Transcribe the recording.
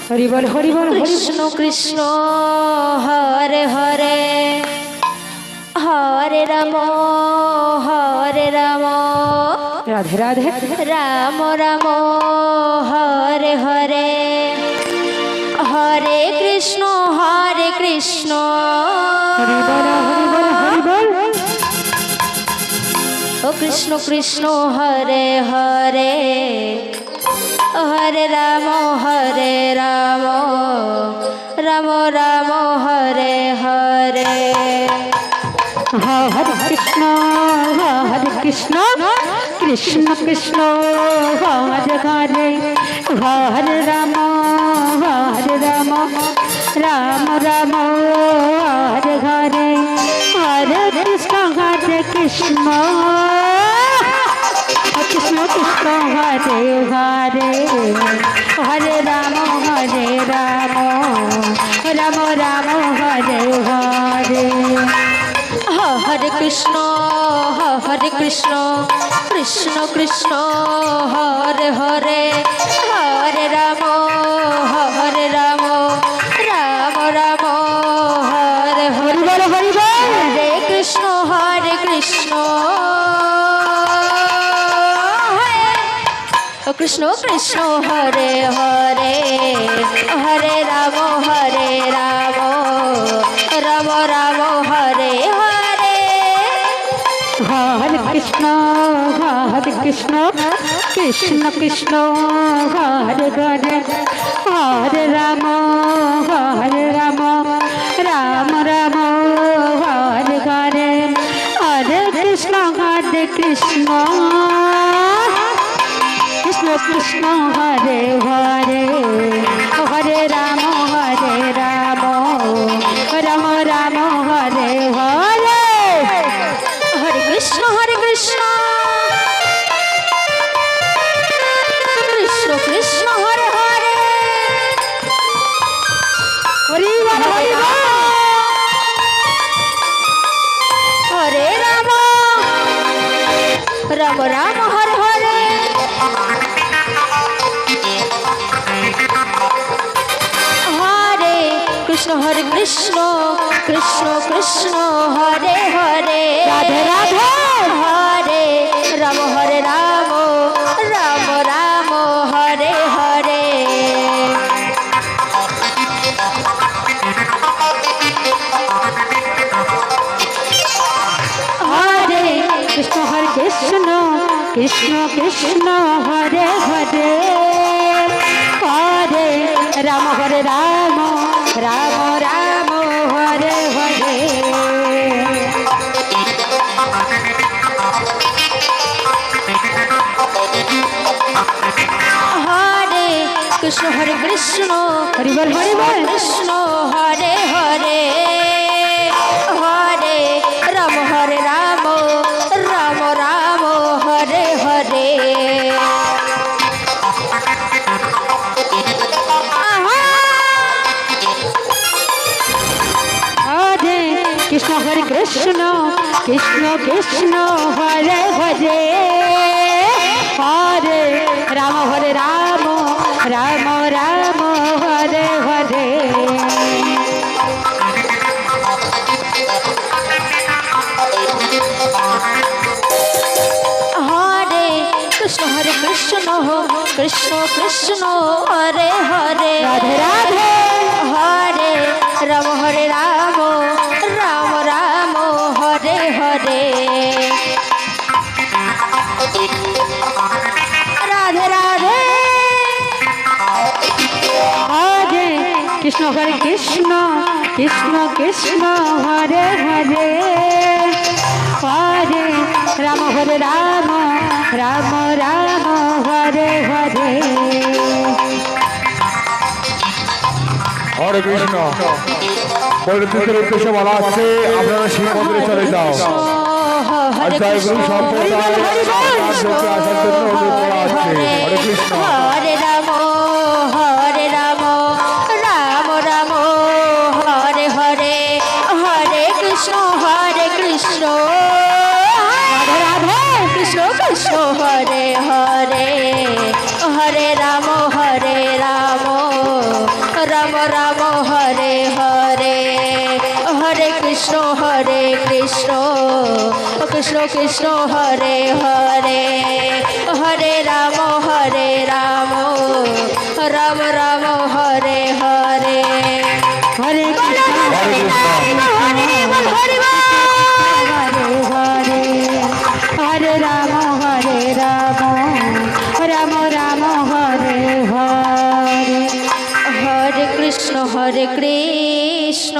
হরি বল হরি বল। কৃষ্ণ কৃষ্ণ হরে হরে হরে রাম রাধে রাধে রাম রাম হরে হরে হরে কৃষ্ণ হরি বল হরি বল হরি বল। ও কৃষ্ণ কৃষ্ণ হরে হরে হরে রাম রাম রাম হরে হরে হরে কৃষ্ণ কৃষ্ণ কৃষ্ণ হরে হরে হরে রাম রাম রাম হরে হরে হরে কৃষ্ণ কৃষ্ণ কৃষ্ণ কৃষ্ণ হরে হরে হরে রাম রাম রাম হরে হরে। হরে কৃষ্ণ কৃষ্ণ কৃষ্ণ হরে হরে হরে রাম রাম রাম হরে হরে হরে কৃষ্ণ কৃষ্ণ কৃষ্ণ হরে হরে হরে রাম রাম রাম হরে হরে। হরে কৃষ্ণ কৃষ্ণ কৃষ্ণ হরে হরে হরে রাম রাম রাম হরে হরে হরে কৃষ্ণ কৃষ্ণ কৃষ্ণ কৃষ্ণ হরে হরে হরে রাম রাম রাম হরে হরে। হরে কৃষ্ণ কৃষ্ণ কৃষ্ণ হরে হরে হরি বল হরি বল। হরে রাম রাম হরে হরে হরে কৃষ্ণ কৃষ্ণ কৃষ্ণ হরে হরে রাধে রাধে হরে রাম রাম হরে হরে হরে কৃষ্ণ কৃষ্ণ কৃষ্ণ হরে হরে হরে রাম রাম হরে হরে। হরে কৃষ্ণ হরি বল হরি বল। কৃষ্ণ হরে হরে হরে রাম রাম হরে হরে হরে কৃষ্ণ কৃষ্ণ কৃষ্ণ হরে হরে হরে রাম রাম হরে হরে। হরে কৃষ্ণ কৃষ্ণ হরে হরে রাধে রাধে হরে রাম রাম হরে হরে রাধে রাধে হরে কৃষ্ণ কৃষ্ণ হরে হরে হরে রাম রাম হরে হরে। হরে কৃষ্ণ পরিচিতের উদ্দেশ্যে বলা হচ্ছে আপনারা শিব মন্দিরে চলে যাও। আর জয় গুরু সম্প্রদায় আসার জন্য অনুরোধ করা হচ্ছে। হরে কৃষ্ণ। হরে রাম রাম হরে হরে হরে কৃষ্ণ রাধে রাধে কৃষ্ণ কৃষ্ণ হরে হরে হরে রাম রাম রাম হরে হরে হরে কৃষ্ণ কৃষ্ণ কৃষ্ণ হরে হরে হরে রাম রাম রাম হরে হরে হরে কৃষ্ণ হরে কৃষ্ণ হরে হরে হরে রাম রাম রাম হরে হরে হরে কৃষ্ণ